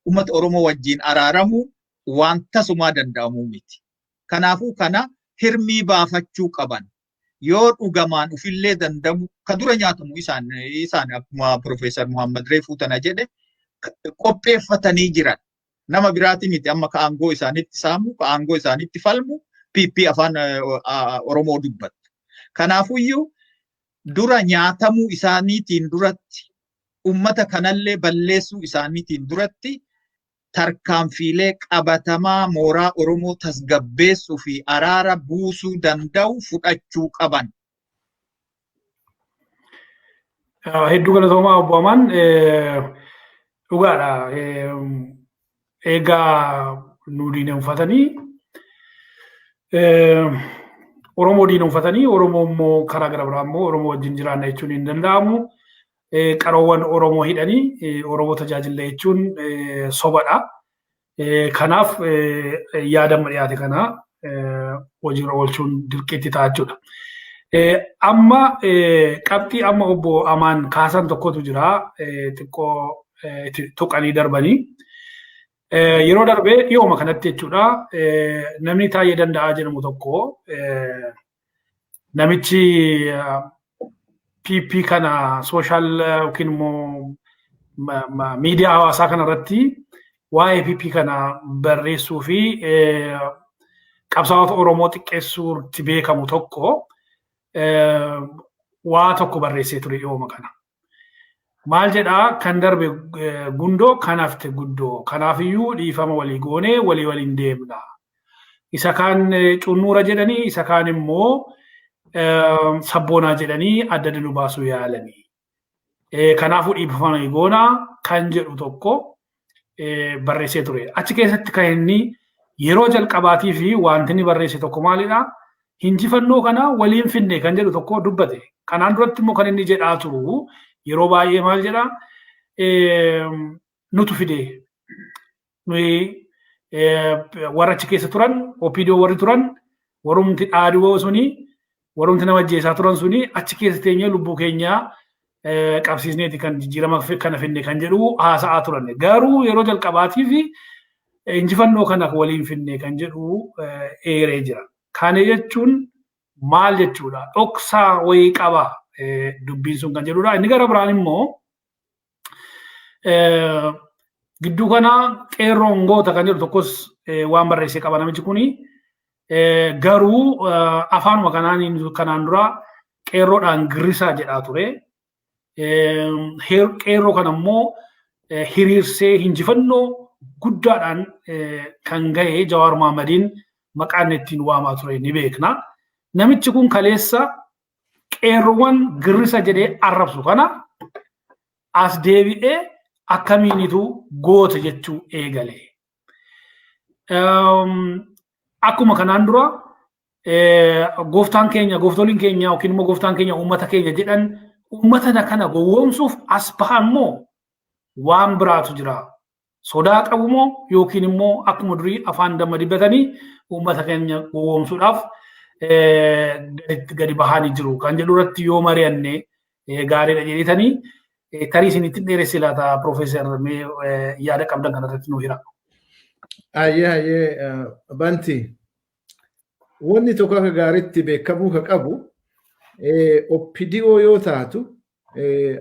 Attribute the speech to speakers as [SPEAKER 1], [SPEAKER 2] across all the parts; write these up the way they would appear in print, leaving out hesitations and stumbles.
[SPEAKER 1] uummata Oromoo wajjin araaramu waan tasumaa danda'amuu miti. Kanaafuu kana hirmii baafachuu qaban. Yoo dhugamaan ufillee dandamu ka dura nyaatamu isaan akkuma Profeesar Muhammad Reefuu tana jedhe qopheeffatanii jiran. Nama biraati miti amma ka aangoo isaanitti saamu, ka aangoo isaanitti falmu, PP afaan Oromoo dubbatu. Kanaafuyyuu dura nyaatamuu isaaniitiin duratti ummata kanallee balleessuu isaaniitiin duratti tarkaanfiilee qabatamaa mooraa Oromoo tasgabbeessuu fi araara buusuu danda'u fudhachuu qaban.
[SPEAKER 2] Hedduu galatoomaa obbo Amaan dhugaadha. Egaa nu diineffatanii Oromoo diineffatanii Oromoo immoo karaa gara biraa immoo Oromoo wajjin jiraanna jechuun hin danda'amu. Qaroowwan Oromoo hidhanii Oromoo tajaajila jechuun sobadha. Kanaaf yaadama dhiyaate kana hojiirra oolchuun dirqiitti ta'a jechuudha. Amma qabxii amma obbo Amaan kaasan tokkotu jira. Xiqqoo tuqanii darbanii. Yeroo darbee dhiyooma kanatti jechuudha. Namni Taayyee Danda'aa jedhamu tokko namichi PP kana social yookiin immoo miidiyaa hawaasaa kanarratti waa'ee PP kana barreessuu fi qabsaa'ota Oromoo xiqqeessuutti beekamu tokko waa tokko barreessee ture dhiyooma kana. Maal jedhaa kan darbe gundoo kan hafte guddoo. Kanaafiyyuu dhiifama walii goonee walii waliin deemna. Isa kaan cunnuura jedhanii isa kaan immoo sabboonaa jedhanii adda adda nu baasuu yaalanii. Kanaafuu dhiifama walii goonaa kan jedhu tokko barreessee ture. Achi keessatti kan inni yeroo jalqabaatii fi wanti inni barreesse tokko maalidhaa? Hinjifannoo kana waliin finne kan jedhu tokko dubbate. Kanaan duratti immoo kan inni jedhaa turu yeroo baay'ee maal jedhaa? Nutu fide. Nuyi warra achi keessa turan, OPDO warri turan, warumti dhaadhoo suni, warumti nama ajjeesaa turan suni achi keessa teenyee lubbuu keenyaa qabsiisneeti kan jijjiirama kana finne kan jedhu haasa'aa turan. Garuu yeroo jalqabaatiif injifannoo kana waliin finne kan jedhu eeree jira. Kana jechuun maal jechuudha? Dhoksaa wayii qaba dubbiin sun kan jedhudha. Inni gara biraan immoo gidduu kana qeerroon goota kan jedhu tokkos waan barreessee qaba namichi kuni. Garuu afaanuma kanaan dura qeerroodhaan girrisaa jedhaa ture. Qeerroo kana immoo hiriirsee injifannoo guddaadhaan kan ga'e Jawaar Mohammadiin maqaan ittiin waamaa ture ni beekna. Namichi kun kaleessa qeerroowwan girrisa jedhee arrabsu kana as deebi'ee akkamiinitu goota jechuu eegale. Akkuma kanaan dura gooftoliin keenya yookiin immoo gooftaan keenya uummata keenya jedhan uummata kana gowwoomsuuf as bahan immoo waan biraatu jira. Sodaa qabu moo yookiin immoo akkuma durii afaan damma dibbatanii uummata keenya gowwoomsuudhaaf gadi bahanii jiru kan jedhu irratti yoo mari'anne gaariidha jedhetanii tarii isinitti dheeresse laata Profeesar yaada qabdan kanarratti nu hira.
[SPEAKER 3] Banti wanni tokko akka gaariitti beekamuu ka qabu OPDO yoo taatu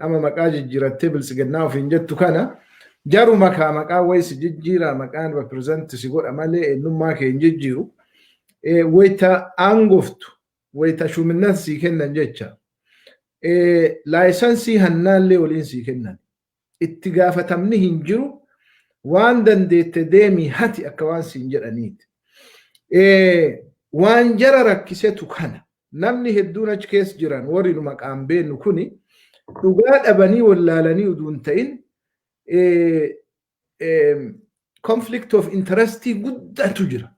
[SPEAKER 3] ama maqaa jijjiirattee bilisiginnaa ofiin jettu kana jaru maqaa wayisi jijjiiraa maqaan represent si godha malee eenyummaa kee hin jijjiiru. Wayita aangoftu wayita shuminnan sii kennan jecha laayisansii hannaallee waliin sii kennan itti gaafatamni hin jiru waan dandeette deemii hati akka waan siin jedhaniiti. Waan jara rakkisetu kana namni hedduun achi keessa jiran warri nu maqaan beennu kuni dhugaa dhabanii wallaalanii uduun ta'in conflict of interest guddatu jira.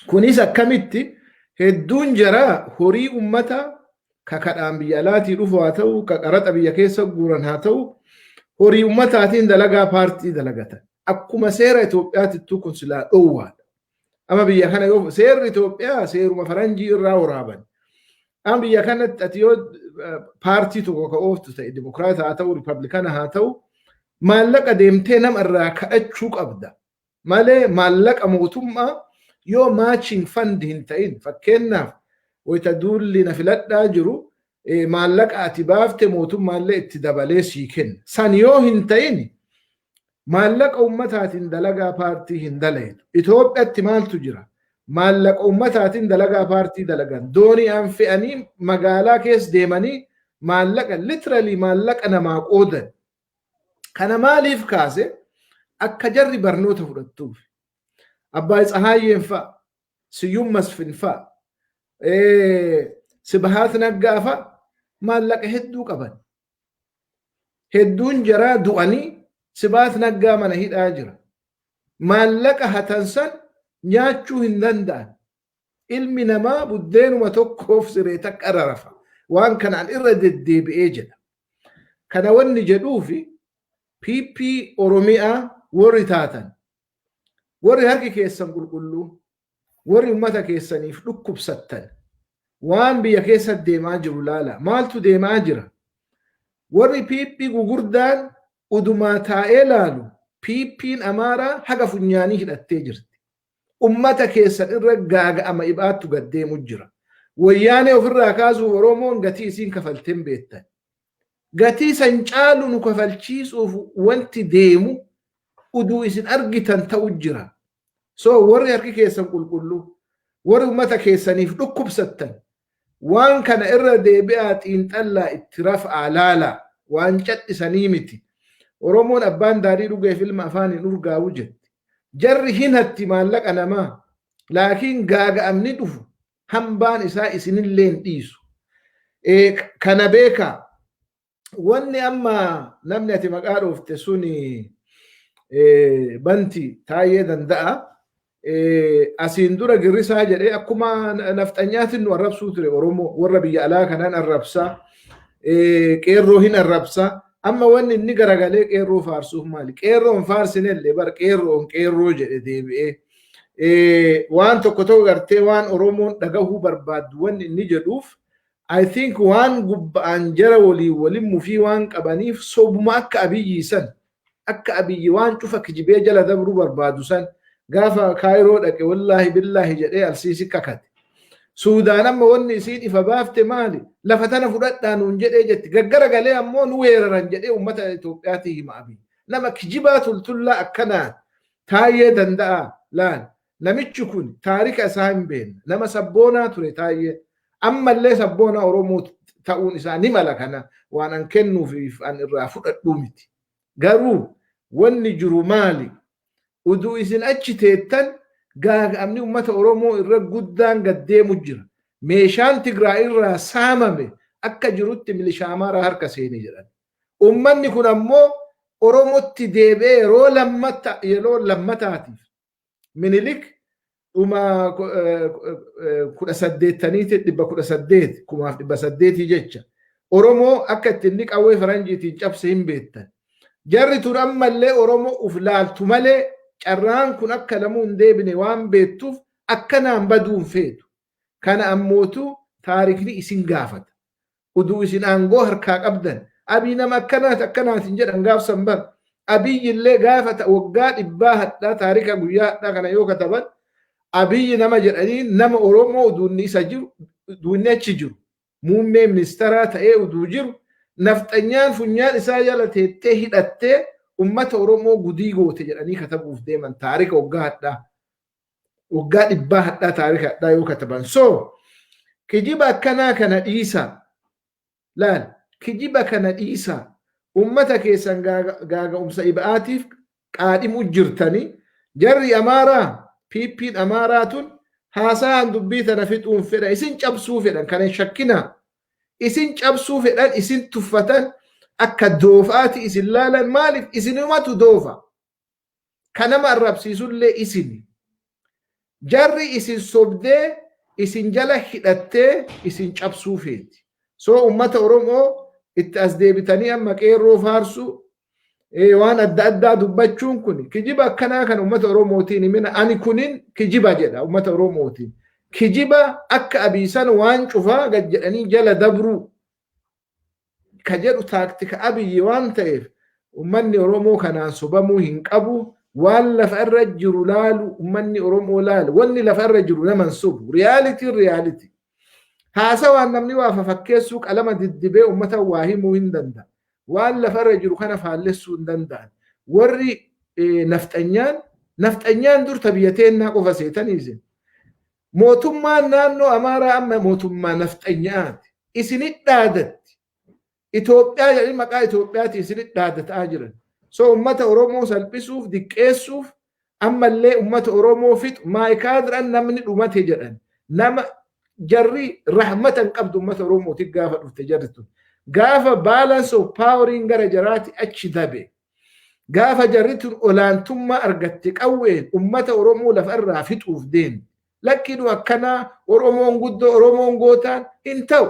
[SPEAKER 3] Kunis akkamitti hedduun jara horii ummata kakadhaan biyya alaatii dhufu haa ta'u qaraxa biyya keessa guuran haa ta'u horii ummataatiin dalagaa paartii dalagatan. Akkuma seera Itoophiyaatittuu kun silaa dhoowwaadha. Ama biyya kana yoo seerri Itoophiyaa seeruma faranjii irraa waraaban. Ama biyya kanatti ati yoo paartii tokko ka ooftu ta'e dimokiraata haa ta'u ripablikaana haa ta'u maallaqa deemtee nama irraa kadhachuu qabda malee maallaqa mootummaa yoo matching fund hin ta'in fakkeenyaaf wayita duulli na filadhaa jiru maallaqa ati baafte mootummaallee itti dabalee sii kenna san yoo hin ta'in maallaqa ummataatiin dalagaa paartii hin dalayitu Itoophiyaatti maaltu jira maallaqa ummataatiin dalagaa paartii dalagan doonii aan fe'anii magaalaa keessa deemanii maallaqa literally maallaqa namaa qoodan kana maaliif kaase akka jarri barnoota fudhattuuf Abbaa Tsahaayyeen fa'a Siyyuum Masfin fa'a Sibahaat Naggaa fa'a maallaqa hedduu qaban hedduun jaraa du'anii Sibahaat Naggaa mana hidhaa jira maallaqa hatansan nyaachuu hin danda'an ilmi namaa buddeenuma tokkoof siree takka rarafa waan kanaan irra deddeebi'ee jedha kana wanni jedhuufi PP Oromiyaa warri taatan warri harki keessan qulqulluu warri ummata keessaniif dhukkubsattan waan biyya keessa deemaa jiru laala maaltu deemaa jira warri PP gugurdaan udumaa taa'ee laalu PP'n Amaaraa haga funyaanii hidhattee jirti ummata keessan irra gaaga'ama ibaattu gaddeemu jira wayyaanee ofirraa kaasuuf Oromoon gatii isiin kafalteen beektan gatii san caalu nu kafalchiisuuf wanti deemu uduu isin argitan ta'u jira so warri harki keessan qulqulluu warri ummata keessaniif dhukkubsattan waan kana irra deebi'aa xiinxallaa itti raf'aa laala waan cadhisanii miti Oromoon abbaan daarii dhugeef ilma afaaniin urgaa'u jetti jarri hinatti maallaqa namaa laakiin gaaga'amni dhufu hambaan isaa isinillee hin dhiisu kana beekaa wanni amma namni ati maqaa dhoofte suni banti taayee danda'a asiin dura girrisaa jedhee akkuma nafxanyaatiin nu arrabsuu ture Oromoo warra biyya alaa kanaan arrabsaa qeerroo hin arrabsaa amma wanni inni garagalee qeerroo faarsuuf maali qeerroon faarsinellee bar qeerroo jedhe deebi'ee waan tokko tokko gartee waan Oromoon dhagahuu barbaaddu wanni inni jedhuuf I think waan gubbaan jara waliin mufii waan qabaniif sobuma akka abiyyi san akka abiyyi waan cufa kijibee jala dabru barbaadu san gaafa kaayiroo dhaqe wallaahi billaahi jedhee alsiisi kakate Suudaan amma wanni isiin ifa baafte maali lafa tana fudhadhaa nuun jedhee jetti gaggara galee ammoo nu weeraran jedhee ummata Itoophiyaatti hima abiyyi nama kijibaa tultullaa akkanaan taayee danda'a laal namichi kun taarika isaa hin beekne nama sabboonaa ture taayee ammallee sabboona Oromoo ta'uun isaa ni mala kana waan an kennuufiif an irraa fudhadhuu miti garuu wanni jiru maali uduu isin achi teettan gaaga'amni ummata Oromoo irra guddaan gaddeemu jira meeshaan Tigraay irraa saamame akka jirutti milishaa Amaaraa harka seenee jedhan ummanni kun ammoo Oromootti deebi'ee yeroo lammataatiif Minilik uma 18 jecha Oromoo akka ittiin qawwee faranjiitiin cabse hin beektan jarri tun ammallee Oromoo uf laaltu malee carraan kun akka lamuu hin deebine waan beektuuf akkanaan baduun feetu kana ammootu taarikni isin gaafata uduu isin aangoo harkaa qabdan abii nama akkanaatiin jedhan gaafsan bar abiyyi illee gaafata waggaa 100 hadhaa taarika guyyaa hadhaa kana yoo kataban abiyyi nama jedhanii nama Oromoo uduunni isa jiru uduunni achi jiru muummee ministeeraa ta'ee uduu jiru nafxanyaan funyaan isaa jala teettee hidhattee ummata Oromoo gudii goote jedhanii katabuuf deeman taarika waggaa 100 hadhaa taarika hadhaa yoo kataban so kijiba akkanaa kana dhiisa laal kijiba kana dhiisa ummata keessan gaaga'umsa iba'aatiif qaadhimu jirtanii jarri Amaaraa PP'n Amaaraatun haasaan dubbii tana fixuun fedhan isin cabsuu fedhan kana shakkina isin cabsuu fedhan isin tuffatan akka doofaati isin laalan maaliif isinumatu doofa kanama arrabsiisullee isin jarri isin sobdee isin jala hidhattee isin cabsuu feeti so ummata Oromoo itti as deebitanii amma qeerroo faarsu waan adda addaa dubbachuun kun kijiba akkanaa kan ummata Oromootiin himina ani kunin kijiba jedha ummata Oromootiin kijiba akka abiisan waan cufaa gad jedhanii jala dabruu ka jedhu taaktika abiyyi waan ta'eef ummanni Oromoo kanaan sobamuu hin qabu. Waan lafa irra jiru laalu ummanni Oromoo laalu. Wanni lafa irra jiru naman sobu. Reality. Haasawaan namni waa fakkeessuu qalama diddibee ummata waa himuu hin danda'a. Waan lafa irra jiru kana faallessuu hin danda'an. Warri nafxanyaan dur tabiyyateenyaa qofa seetaniisin. Mootummaan naannoo Amaaraa amma mootummaa nafxanyaati. Isinit dhaadatti. Itoophiyaa jedhanii maqaa Itoophiyaati isinit dhaadataa jiran. So ummata Oromoo salphisuuf diqqeessuuf ammallee ummata Oromoo fixu maayikaadiraan namni dhumate jedhan. Nama jarri rahmatan qabdu ummata Oromootiif gaafa dhufte jarri tun. Gaafa balance of powering gara jaraati achi dabe. Gaafa jarri tun olaantummaa argatte qawween ummata Oromoo lafarraa fixuuf deemte. Lakkinu akkanaa Oromoon guddoo Oromoon gootaan hin ta'u.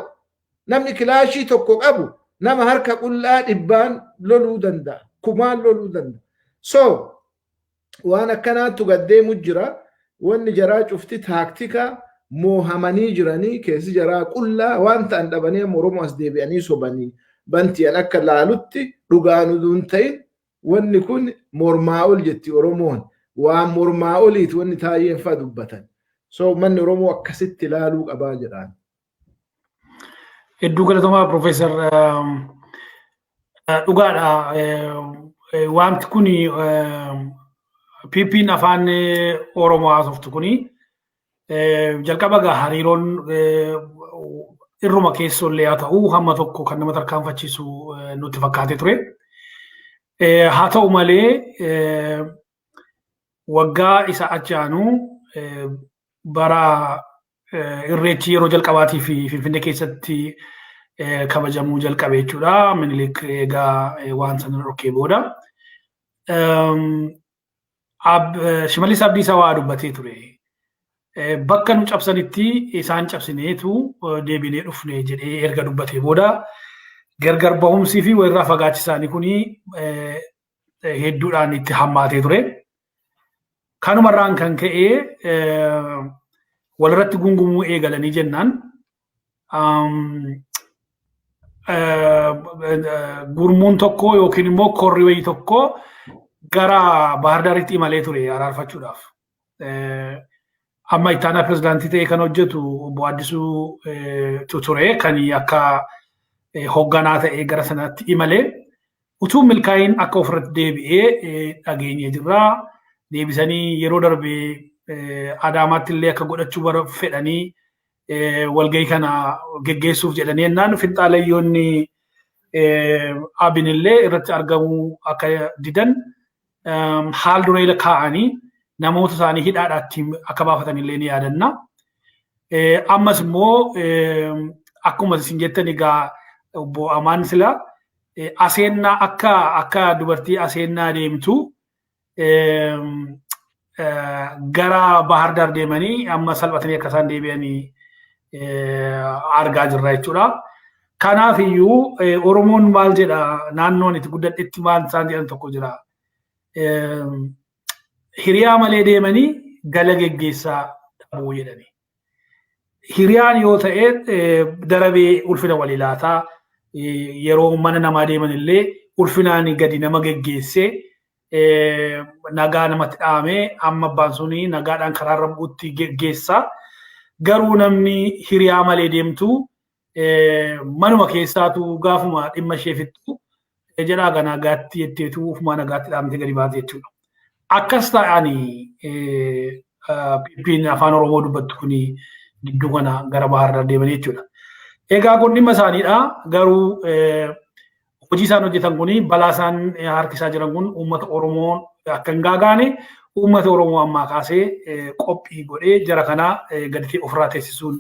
[SPEAKER 3] Namni kilaashii tokko qabu nama harka qullaa dhibbaan loluu danda'a. Kumaan loluu danda'a. So waan akkanaatu gaddeemu jira. Wanni jaraa cufti taaktika moohamanii jiranii keessi jaraa qullaa waan ta'an dhabanii Oromoo as deebi'anii sobanii bantiyan akka laalutti dhugaanu duun ta'in wanni kun mormaa ol jetti Oromoon. Waan mormaa oliiti wanni taa'een fa'aa dubbatan. So manni Oromoo akkasitti ilaaluu qabaa jedhaan.
[SPEAKER 2] Hedduu galatomaa Profeesar dhugaadha. Wanti kun PP'n afaan Oromoo haasoftu kuni jalqaba gaa hariiroon irruma keessollee haa ta'u hamma tokko kan nama tarkaanfachiisu nutti fakkaatee ture. Haa ta'u malee waggaa isa achaanu bara irreechi yeroo jalqabaatii fi Finfinnee keessatti kabajamuu jalqabe jechuudha. Minilik egaa waan sana dhorkee booda. Shimallis Abdiisaa waa dubbatee ture. Bakka nu cabsanitti isaan cabsineetu deebinee dhufne jedhee erga dubbatee booda gargar bahumsii fi walirraa fagaachisaanii kuni hedduudhaan itti hammaatee ture. Kanumarraan kan ka'ee walirratti gungumuu eegalanii jennaan gurmuun tokko yookiin immoo korri wayii tokko gara Bahar Daaritti imalee ture araarfachuudhaaf. Amma ittaanaa pirezidaantii ta'ee kan hojjetu obbo Addisuu ture kan akka hoogganaa ta'ee gara sanaatti imalee utuu milkaa'in akka ofirratti deebi'ee dhageenye jirra. Deebisanii yeroo darbee Adaamaatti illee akka godhachuu fedhanii walgahii kana geggeessuuf jedhanii jennaan finxaalayyoonni abin illee irratti argamuu akka didan haal duree kaa'anii namoota isaanii hidhaadhaatti akka baafatan illee ni yaadanna. Ammas immoo akkuma isin jettan egaa obbo Amaan sila aseennaa akka dubartii aseennaa deemtu gara Bahar Daar deemanii amma salphatanii akka isaan deebi'anii argaa jirra jechuudha. Kanaaf iyyuu Oromoon maal jedha naannoon itti guddadhetti maal isaan jedhan tokko jira. Hiriyaa malee deemanii gala geggeessaa dhabuu jedhani. Hiriyaan yoo ta'e darabee ulfina walii laataa yeroo mana namaa deeman illee ulfinaan gadi nama geggeessee nagaa namatti dhaamee amma abbaan suni nagaadhaan karaarra bu'utti geggeessaa. Garuu namni hiriyaa malee deemtu manuma keessaatu gaafuma dhimma ishee fixxu jedhaa nagaatti jetteetu ufuma nagaatti dhaamtee gadi baate jechuudha. Akkas ta'anii PP'n afaan Oromoo dubbattu kuni gidduu kana gara Bahar Daar deeman jechuudha. Egaa kun dhimma isaaniidha. Garuu hojii isaan hojjetan kuni balaa isaan harkisaa jiran kun uummata Oromoo akka hin gaagaane uummata Oromoo ammaa kaasee qophii godhee jara kana gadi ofirraa teessisuun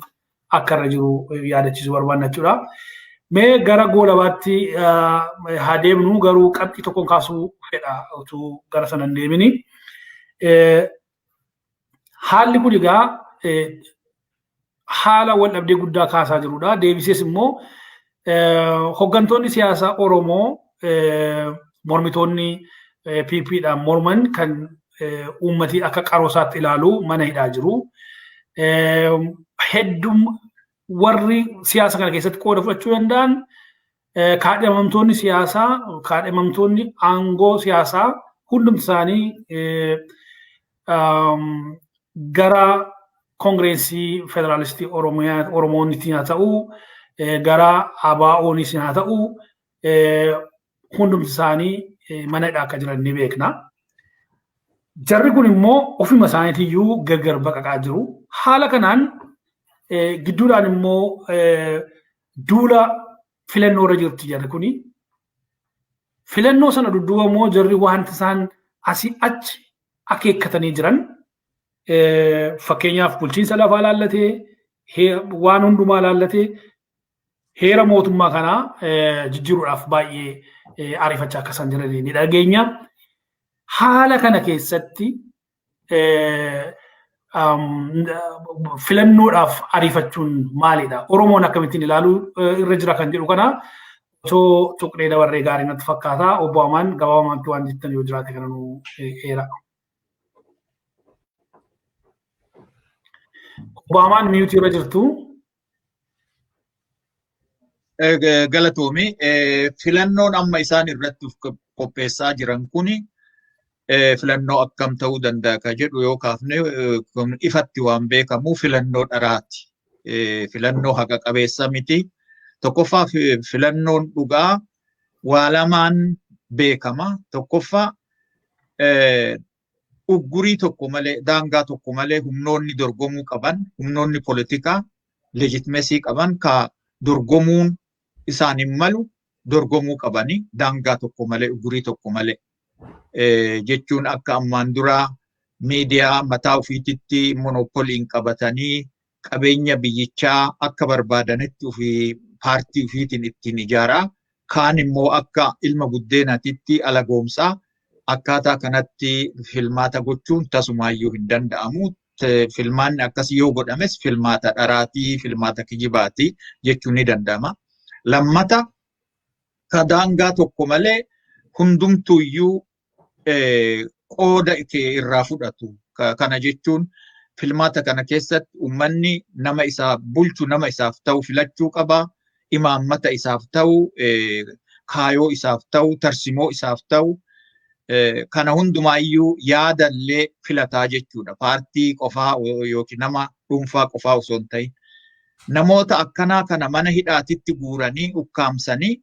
[SPEAKER 2] akka irra jiru yaadachiisuu barbaanna jechuudha. Mee gara goolabaatti haa deemnu garuu qabxii tokkoon kaasuu fedha utuu gara sana hin deemini. Haalli kun egaa haala wal dhabdee guddaa kaasaa jirudha. Deebisees immoo hooggantoonni siyaasaa Oromoo mormitoonni PP'dhaan morman kan uummatii akka qaroosaatti ilaalu mana hidhaa jiru. Hedduu warri siyaasa kana keessatti qooda fudhachuu danda'an kaadhimamtoonni siyaasaa, kaadhimamtoonni aangoo siyaasaa hundumti isaanii gara Koongireesii Federaalistii Oromoonitiin haa ta'u, gara ABO'oonis haa ta'u, hundumti isaanii mana hidhaa akka jiran ni beekna. Jarri kun immoo ofuma isaaniitiyyuu gargar baqaqaa jiru. Haala kanaan gidduudhaan immoo duula filannoo irra jirti jarri kuni. Filannoo sana dudduuba immoo jarri wanti isaan asii achi akeekkatanii jiran fakkeenyaaf bulchiinsa lafaa laallatee waan hundumaa laallatee heera mootummaa kanaa jijjiiruudhaaf baay'ee ariifachaa akka isaan jiran ni dhageenya. Haala kana keessatti filannoodhaaf ariifachuun maalidha? Oromoon akkamittiin ilaaluu irra jira kan jedhu kana osoo tuqnee dabarree gaarii natti fakkaata. Obbo Amaan gabaabumatti waan jettan yoo jiraate kana nu eera. Obbo Amaan miyuutii irra jirtu.
[SPEAKER 1] Galatoomi filannoon amma isaan irratti qopheessaa jiran kuni filannoo akkam ta'uu danda'a ka jedhu yoo kaafne ifatti waan beekamu filannoo dharaati. Filannoo haqa qabeessa miti. Tokkoffaa filannoon dhugaa waa lamaan beekama. Tokkoffaa uggurii tokko malee daangaa tokko malee humnoonni dorgomuu qaban, humnoonni poolitikaa leejitimeesii qaban ka dorgomuun isaan hin malu dorgomuu qabani daangaa tokko malee uggurii tokko malee. Jechuun akka ammaan dura miidiyaa mataa ofiititti monopoliin qabatanii qabeenya biyyichaa akka barbaadanitti ofii paartii ofiitiin ittiin ijaaraa. Kaan immoo akka ilma buddeenatitti alagoomsaa akkaataa kanatti filmaata gochuun tasumaayyuu hin danda'amu. Filmaanni akkasii yoo godhames filmaata dharaatii, filmaata kijibaati jechuun ni danda'ama. Lammata ka daangaa tokko malee hundumtuuyyuu qooda irraa fudhatu. Kana jechuun filmaata kana keessatti uummanni nama isaa bulchu nama isaaf ta'u filachuu qaba. Imaammata isaaf ta'u, kaayoo isaaf ta'u, tarsimoo isaaf ta'u. Kana hundumaayyuu yaadallee filataa jechuudha. Paartii qofaa yookiin nama dhuunfaa qofaa osoo hin ta'in. Namoota akkanaa kana mana hidhaatitti guuranii ukkaamsanii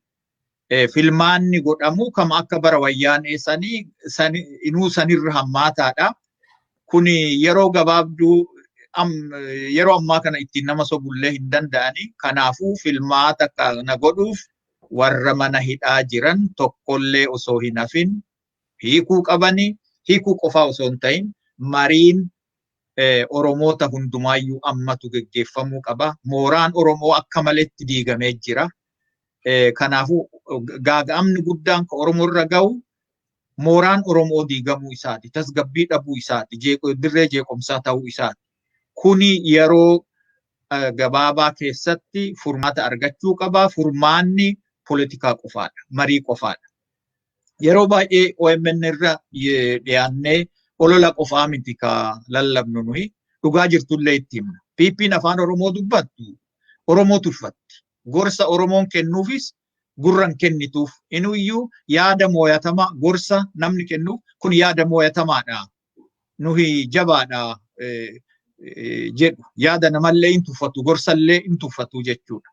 [SPEAKER 1] filmaanni godhamu kama akka bara wayyaanee inuu sanirra hammaataadha. Kuni yeroo gabaabduu yeroo ammaa kana ittiin nama sobullee hin danda'ani. Kanaafuu filmaata kana godhuuf warra mana hidhaa jiran tokkollee osoo hin hafin hiikuu qabani. Hiikuu qofaa osoo hin ta'in mariin Oromoota hundumaayyuu ammatu geggeeffamuu qaba. Mooraan Oromoo akka maletti diigamee jira. Kanaafuu gaaga'amni guddaan ka Oromoo irra ga'u mooraan Oromoo diigamuu isaati. Tasgabbii dhabuu isaati. Dirree jeequmsaa ta'uu isaati. Kuni yeroo gabaabaa keessatti furmaata argachuu qaba. Furmaanni poolitikaa qofaadha. Marii qofaadha. Yeroo baay'ee OMN irra dhiyaannee olola qofaa miti ka lallabnu nuyi dhugaa jirtullee itti himna. PP'n afaan Oromoo dubbattu Oromoo tuffatti. Gorsa Oromoon kennuufis gurran kennituuf. Inuyyuu yaada mooyatamaa gorsa namni kennuuf kun yaada mooyatamaadha. Nuyi jabaadha jedhu. Yaada namallee hin tuffatu, gorsallee hin tuffatu jechuudha.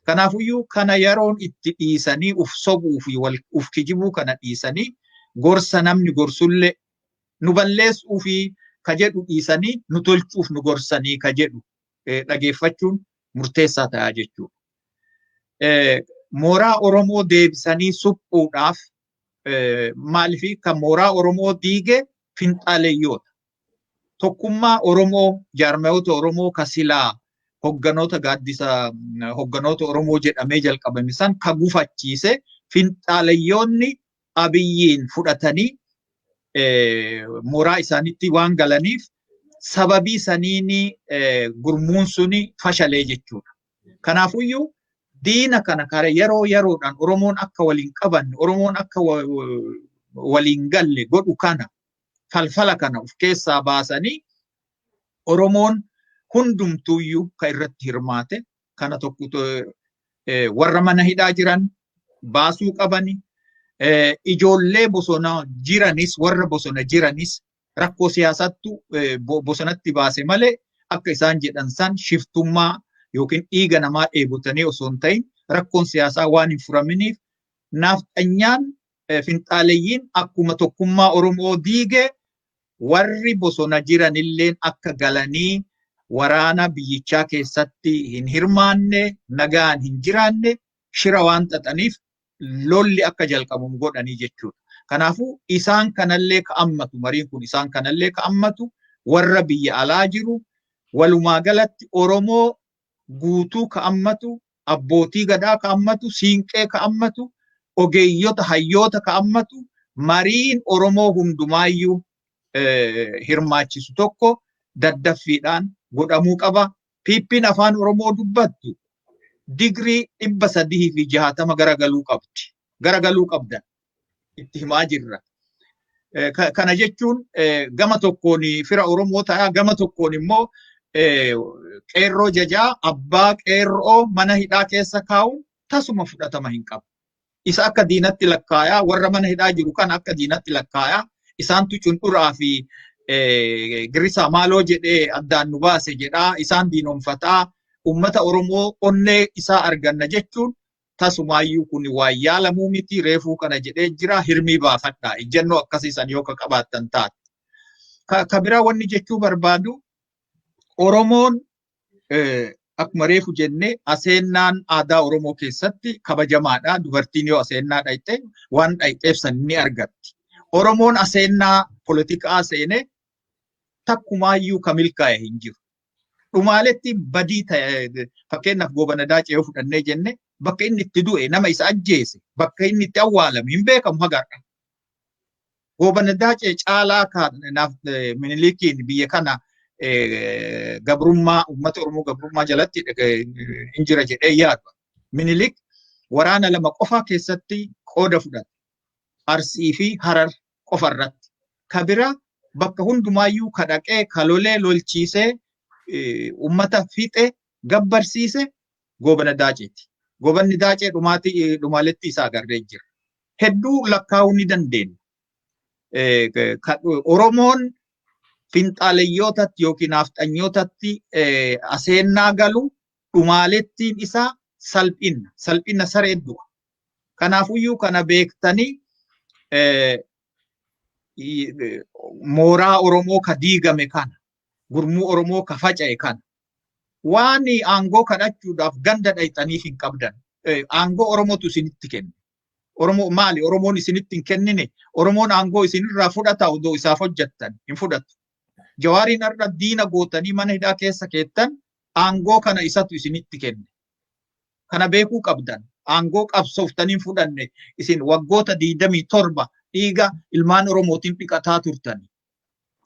[SPEAKER 1] Kanaafuyyuu kana yeroon itti dhiisanii uf sobuu fi uf kijibuu kana dhiisanii gorsa namni gorsullee nu balleessuu fi ka jedhu dhiisanii nu tolchuuf nu gorsanii ka jedhu dhageeffachuun murteessaa ta'a jechuudha. Mooraa Oromoo deebisanii suphuudhaaf maaliif kan mooraa Oromoo diige finxaaleeyyoota. Tokkummaa Oromoo, jaarmayoota Oromoo ka silaa hogganoota gaaddisa hogganoota Oromoo jedhamee jalqabame san ka gufachiise finxaaleeyyoonni Abiyyiin fudhatanii mooraa isaanitti waan galaniif sababii saniini gurmuun suni fashalee jechuudha. Kanaafuyyuu diina kana kare yeroo yeroodhaan Oromoon akka waliin qabanne, Oromoon akka waliin galle godhu kana falfala kana of keessaa baasanii Oromoon hundumtuuyyuu ka irratti hirmaate kana tokko warra mana hidhaa jiran baasuu qabani. Ijoollee bosona jiranis warra bosona jiranis rakkoo siyaasattu bosonatti baase malee akka isaan jedhan san shiftummaa yookiin dhiiga namaa dheebotanii osoo hin ta'in rakkoon siyaasaa waan hin furaminiif nafxanyaan finxaaleeyyiin akkuma tokkummaa Oromoo diigee warri bosona jiranilleen akka galanii waraana biyyichaa keessatti hin hirmaanne nagaan hin jiraanne shira waan xaxaniif lolli akka jalqabamu godhanii jechuudha. Kanaafuu isaan kanallee ka'ammatu mariin kun isaan kanallee ka'ammatu warra biyya alaa jiru walumaa galatti Oromoo guutuu ka'ammatu abbootii gadaa ka'ammatu siinqee ka'ammatu ogeeyyota hayyoota ka'ammatu mariin Oromoo hundumaayyuu hirmaachisu tokko daddaffiidhaan godhamuu qaba. Piippiin afaan Oromoo dubbattu digrii 360 garagaluu qabdi. Garagaluu qabdan itti himaa jirra. Kana jechuun gama tokkoon fira Oromoo ta'a gama tokkoon immoo qeerroo jajaa abbaa qeerroo mana hidhaa keessa kaa'uun tasuma fudhatama hin qabu. Isa akka diinatti lakkaayaa warra mana hidhaa jiru kan akka diinatti lakkaayaa isaantu cunquraa fi Girisaa maaloo jedhee addaan nu baase jedhaa isaan diinoomfataa ummata Oromoo onnee isaa arganna jechuun tasumaayyuu kun waan yaalamuu miti reefuu kana jedhee jira hirmii baafadhaa ijjannoo akkasiisan yoo qabaattan taate. Ka biraa wanni jechuu barbaadu Oromoon akkuma reefu jennee aseennaan aadaa Oromoo keessatti kabajamaadha. Dubartiin yoo aseennaa dhayxe waan dhayxeef san ni argatti. Oromoon aseennaa politikaa seenee takkumaayyuu ka milkaa'e hin jiru. Dhumaaletti badii fakkeenyaaf Goobana Daacee yoo fudhannee jenne bakka inni itti du'e nama isa ajjeese bakka inni itti awwaalame hin beekamu hagarra. Goobana Daacee caalaa kanaaf Minilikiin biyya kana gabrummaa uummata Oromoo gabrummaa jalatti hin jira jedhee yaadu. Minilik waraana lama qofa keessatti qooda fudhate. Arsii fi Harar qofa irratti. Kabira bakka hundumaayyuu kadhaqee kalolee lolchiisee ummata fixe gabbarsiise Goobana Daaceeti. Goobanni Daacee dhumaaletti isaa agarree jira. Hedduu lakkaa'uu ni dandeenya. Oromoon finxaaleeyyootatti yookiin nafxanyootatti aseennaa galu dhumaaleettiin isaa salphina saree du'a. Kanaafuyyuu kana beektanii mooraa Oromoo ka diigame kana gurmuu Oromoo ka faca'e kana waan aangoo kadhachuudhaaf ganda dhayxaniif hin qabdan. Aangoo Oromootu isinitti kenne. Oromoo maali? Oromoon isinitti hin kennine. Oromoon aangoo isinirraa fudhata odoo isaaf hojjettan hin fudhatu. Jawaariin har'a diina gootanii mana hidhaa keessa keettan aangoo kana isatu isinitti kenne. Kana beekuu qabdan. Aangoo qabsooftanii fudhanne isin waggoota 27 dhiiga ilmaan Oromootiin dhiqataa turtan.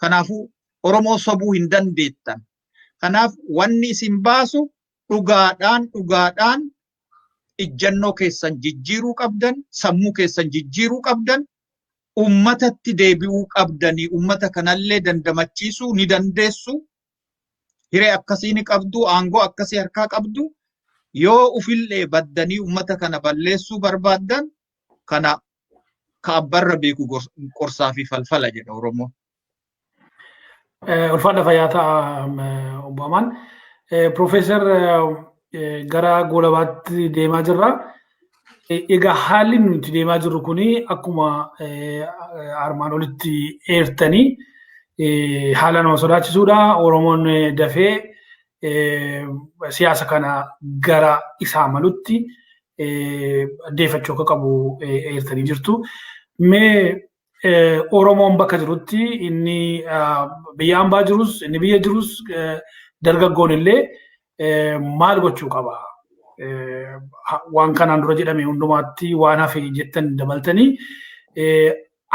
[SPEAKER 1] Kanaafuu Oromoo sobuu hin dandeettan. Kanaaf wanni isin baasu dhugaadhaan ijjannoo keessan jijjiiruu qabdan, sammuu keessan jijjiiruu qabdan, ummatatti deebi'uu qabdanii ummata kanallee dandamachiisuu ni dandeessu. Hiree akkasii ni qabdu, aangoo akkasii harkaa qabdu. Yoo ufillee baddanii ummata kana balleessuu barbaaddan kana kaabbarra beeku qorsaa fi falfala jedha Oromoo.
[SPEAKER 2] Ulfaadha fayyaa ta'a obbo Amaan. Profeesar gara goolabaatti deemaa jirra. Egaa haalli nuti deemaa jirru kuni akkuma armaan olitti eertanii haala nama sodaachisuudha. Oromoon dafee siyaasa kana gara isaa malutti deeffachuu akka qabu eertanii jirtu. Mee Oromoon bakka jirutti inni biyya hambaa jirus inni biyya jirus dargaggoon illee maal gochuu qaba? Waan kanaan dura jedhame hundumaatti waan hafe jettan dabaltanii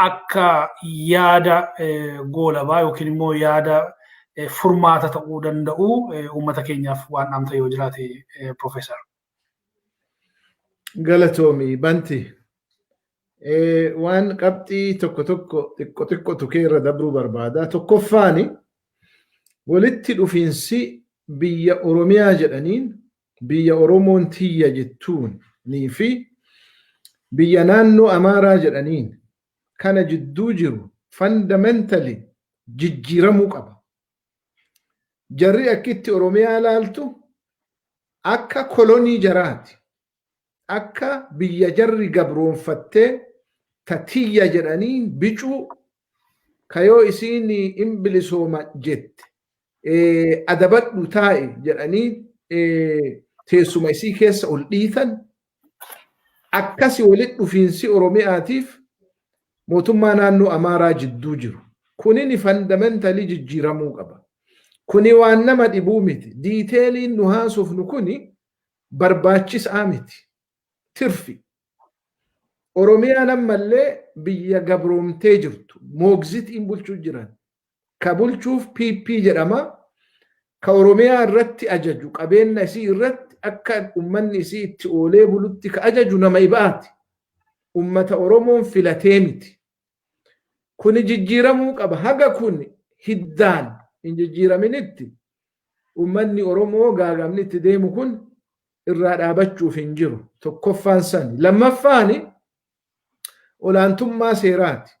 [SPEAKER 2] akka yaada goolabaa yookiin immoo yaada furmaata ta'uu danda'u uummata keenyaaf waan dhaamta yoo jiraate Profeesar.
[SPEAKER 3] Galatoomi Banti. Waan qabxii tokko xiqqoo tukee irra dabruu barbaada. Tokkoffaani walitti dhufiinsi biyya Oromiyaa jedhaniin biyya Oromoon tiyya jettuun fi biyya naannoo Amaaraa jedhaniin kana jidduu jiru fundamentally jijjiiramuu qaba. Jarri akkitti Oromiyaa ilaaltu akka kolonii jaraati. Akka biyya jarri gabroonfattee tatiyya jedhaniin bicuu kayoo isiin imbilisooma jette adabadhu taa'e jedhanii teessuma isii keessa ol dhiitan akkasi walitti dhufiinsi Oromiyaatiif mootummaa naannoo Amaaraa jidduu jiru. Kunini fundamentally jijjiiramuu qaba. Kuni waan nama dhibuu miti. Diiteeliin nu haasofnu kuni barbaachisaa miti. Tirfi. Oromiyaan ammallee biyya gabroomtee jirtu. Moogzitiin bulchuu jiran. Ka bulchuuf PP jedhama. Ka Oromiyaa irratti ajaju qabeenya isii irratti akka ummanni isii itti oolee bulutti ka ajaju nama ibaati. Ummata Oromoon filatee miti. Kuni jijjiiramuu qaba. Haga kun hiddaan hin jijjiiraminitti ummanni Oromoo gaagamni itti deemu kun irraa dhaabachuuf hin jiru. Tokkoffaan sani. Lammaffaani olaantummaa seeraati.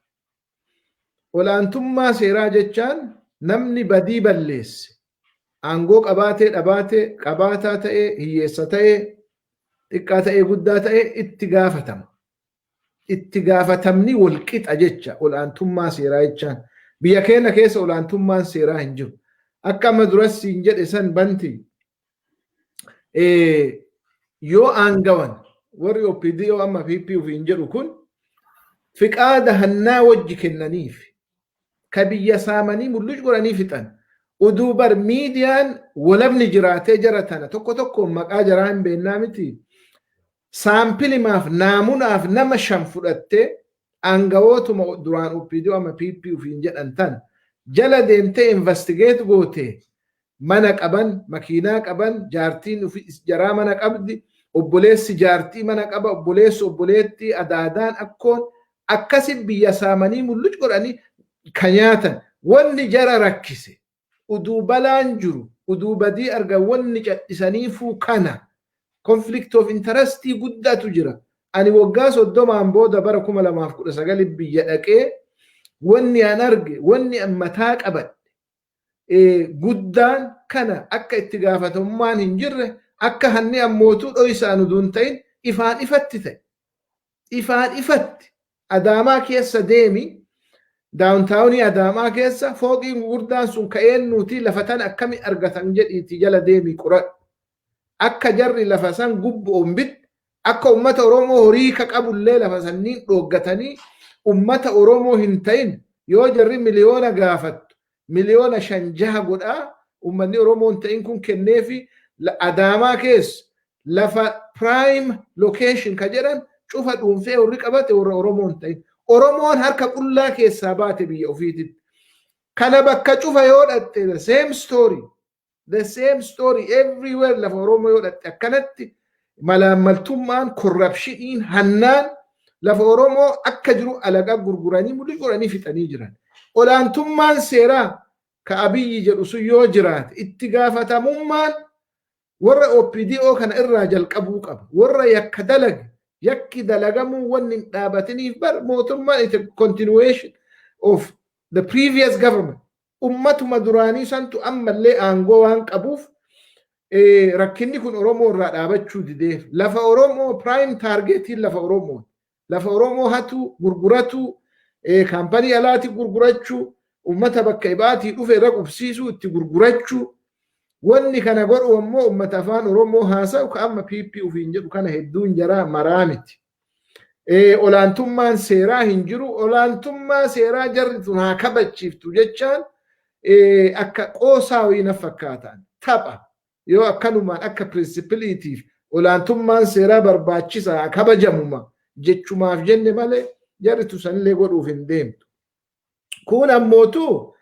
[SPEAKER 3] Olaantummaa seeraa jechaan namni badii balleesse aangoo qabaatee dhabaatee qabaataa ta'ee hiyyeessa ta'ee xiqqaa ta'ee guddaa ta'ee itti gaafatama. Itti gaafatamni wal qixa jecha olaantummaa seeraa jechaan. Biyya keenya keessa olaantummaan seeraa hin jiru. Akka amma duratti hin jedhe san banti yoo aangawan warri OPDO amma PP hin jedhu kun fiqaada hannaa wajji kennaniif ka biyya saamanii mul'ush godhanii fixan uduu bar miidiyaan walabni jiraatee jara tana tokko tokkoon maqaa jaraa hin beennaa miti saampilimaaf naamunaaf nama shan fudhattee aangawootuma duraan OPDO amma PP hin jedhan tan jala deemtee investigate goote mana qaban makiinaa qaban jaartiin jaraa mana qabdi obboleessi jaartii mana qaba obboleessi obboleetti adaadaan akkoon akkasi biyya saamanii mul'ush godhanii ka nyaatan wanni jara rakkise uduu balaan jiru uduu badii argan wanni cadhisaniifuu kana conflict of interest guddaatu jira. Ani waggaa 30 booda bara 2019 biyya dhaqee wanni an arge wanni an mataa qabadhe guddaan kana akka itti gaafatamummaan hin jirre akka hanni ammootuu dho'isaan uduun ta'in ifaan ifatti ta'e. Ifaan ifatti Adaamaa keessa deemi daawuntaawunii Adaamaa keessa fooqiin gurguddaan sun ka'een nuti lafa tan akkami argatan jedhiiti jala deemi qoradhu. Akka jarri lafa san gubboon bit akka ummata Oromoo horii ka qabullee lafa sanniin dhooggatanii ummata Oromoo hin ta'in yoo jarri miliyoona gaafattu miliyoona 5-6 godhaa ummanni Oromoo hin ta'in kun kenneefi Adaamaa keessa lafa prime location ka jedhan cufa dhuunfee warri qabate warra Oromoo hin ta'in. Oromoon harka qullaa keessaa baate biyya ofiititti. Kana bakka cufa yoo dhatte the same story everywhere lafa Oromoo yoo dhatte akkanatti malaammaltummaan korrapshiniin hannaan lafa Oromoo akka jiru alagaa gurguranii mul'ush godhanii fixanii jiran. Olaantummaan seeraa ka Abiyyi jedhu sun yoo jiraate itti gaafatamummaan warra OPDO kana irraa jalqabuu qaba. Warra yakka dalage yakki dalagamuu wanni hin dhaabatiniif bar mootummaan it's a continuation of the previous government. Ummatuma duraanii santu ammallee aangoo waan qabuuf rakkinni kun Oromoo irraa dhaabachuu dideef lafa Oromoo prime targetiin lafa Oromoo lafa Oromoo hatu gurguratu kaampanii alaati gurgurachuu ummata bakka ibaatii dhufe irra qubsiisuu itti gurgurachuu wanni kana godhu ammoo ummata afaan Oromoo haasa'u ka amma PP ufiin jedhu kana hedduun jaraa maraa miti. Olaantummaan seeraa hin jiru. Olaantummaa seeraa jarri tun haa kabachiiftu jechaan akka qoosaa wayii na fakkaataan tapha yoo akkanumaan akka pirinsipiliitiif olaantummaan seeraa barbaachisaa kabajamuma jechumaaf jenne malee jarri tusanillee godhuuf hin deemtu. Kun ammootu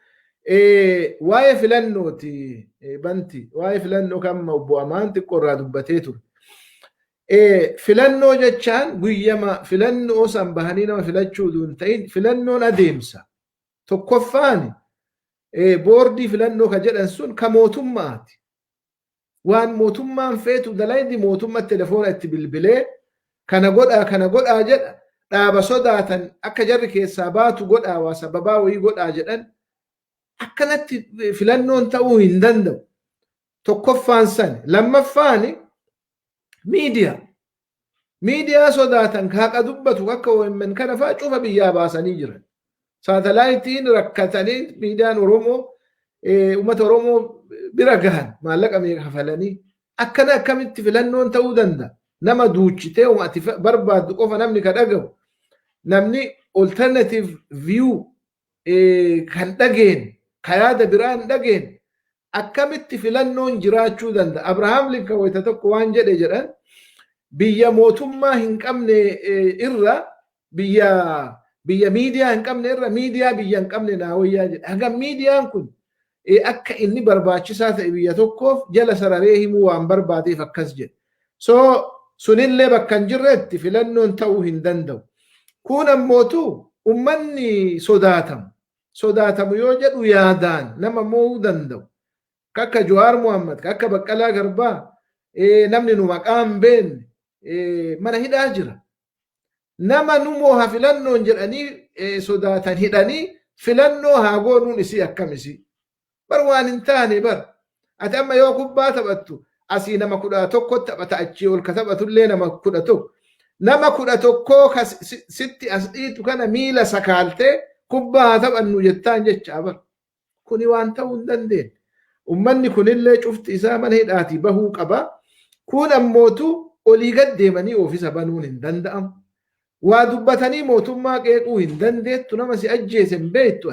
[SPEAKER 3] waa'ee filannooti banti waa'ee filannoo kan obbo Amaan xiqqoo irraa dubbatee ture. Filannoo jechaan guyyama filannoo san bahanii nama filachuu duun ta'in filannoon adeemsa. Tokkoffaan boordii filannoo ka jedhan sun ka mootummaati. Waan mootummaan feetu dalaydi mootummaa telefoona itti bilbilee kana godhaa jedha dhaaba sodaatan akka jarri keessaa baatu godhaa waa sababaa wayii godhaa jedhan akkanatti filannoon ta'uu hin danda'u. Tokkoffaan san. Lammaffaan miidiyaa sodaatan kaaqa dubbatu akka OMN kana fa'aa cufa biyyaa baasanii jiran. Saatalaayitiin rakkatanii miidiyaan Oromoo uummata Oromoo bira gahan maallaqa meeqa kafalanii akkamitti filannoon ta'uu danda'a. Nama duuchitee ati barbaaddu qofa namni ka dhagahu namni alternative view kan dhageen ka yaada biraan dhageen akkamitti filannoon jiraachuu danda'a. Abrahaam Lincoln wayita tokko waan jedhan biyya mootummaa hin qabne irra biyya miidiyaa hin qabne irra miidiyaa biyya hin qabne naa wayyaa jedha. Hagam miidiyaan kun akka inni barbaachisaa ta'e biyya tokkoof jala sararee himuu waan barbaadeef akkas jedhe. So sunillee bakka hin jirretti filannoon ta'uu hin danda'u. Kun ammootu ummanni sodaatamu yoo jedhu yaadaan nama mo'uu danda'u. Akka Jawaar Mohaammed, akka Baqqalaa Garbaa namni nu maqaan beenne mana hidhaa jira. Nama nu moha filannoon jedhanii sodaatan hidhanii filannoo haa goonuun isii akkamisi. Bar waan hin taane bar. Ati amma yoo kubbaa taphattu asii nama 11 taphata achii ol ka taphatullee nama 11. Nama 11 sitti as dhiitu kana miila sakaaltee kubbaa taphannu jettaan jecha bar. Kuni waan ta'uu hin dandeenye. Ummanni kunillee cufti isaa mana hidhaatii bahuu qaba. Kun ammootu olii gad deemanii oofisa banuun hin danda'amu. Waa dubbatanii mootummaa qeequu hin dandeettu nama si ajjeese hin beektu.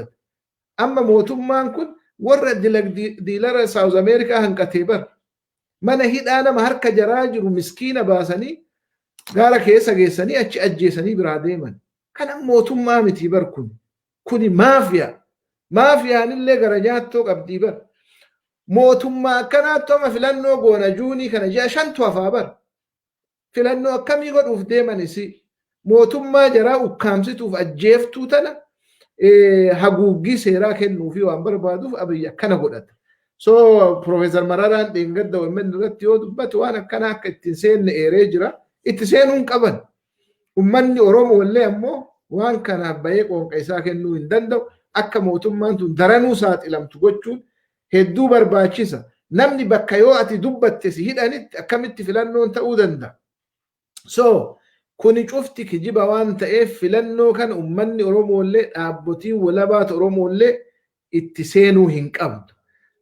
[SPEAKER 3] Amma mootummaan kun warra diilara South America hanqatee bar. Mana hidhaa nama harka jaraa jiru miskiina baasanii gaara keessa geessanii achi ajjeesanii biraa deeman. Kana mootummaa miti bar kun. Kuni maafiyaa. Maafiyaanillee gara nyaattoo qabdii bar. Mootummaa akkanaatti amma filannoo goona juunii kana ji'a 5 hafaa bar. Filannoo akkamii godhuuf deemanisi. Mootummaa jaraa ukkaamsituuf ajjeeftuu tana haguuggii seeraa kennuufi waan barbaaduuf Abiyyi akkana godhata. So Profeesar Mararaan dheengadda OMN irratti yoo dubbatu waan akkana akka ittiin seenne eeree jira. Itti seenuun qaban. Ummanni Oromoo illee ammoo waan kanaaf bahee qoonqa isaa kennuu hin danda'u. Akka mootummaan tun daranuu saaxilamtu gochuun hedduu barbaachisa. Namni bakka yoo ati dubbatte si hidhanitti akkamitti filannoon ta'uu danda'a. So kuni cufti kijiba waan ta'eef filannoo kana ummanni Oromoollee dhaabbotiin walabaata Oromoollee itti seenuu hin qabdu.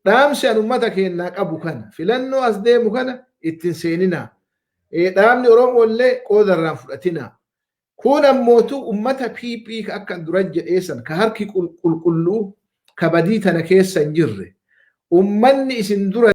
[SPEAKER 3] Dhaamsi an ummata kennaa qabu kana filannoo as deemu kana ittiin seeninaa. Dhaabni Oromoollee qoodarraan fudhatinaa. Kun ammootu ummata PP akka dura jedheessan ka harki qulqulluu ka badii tana keessa hin jirre. Ummanni isin dura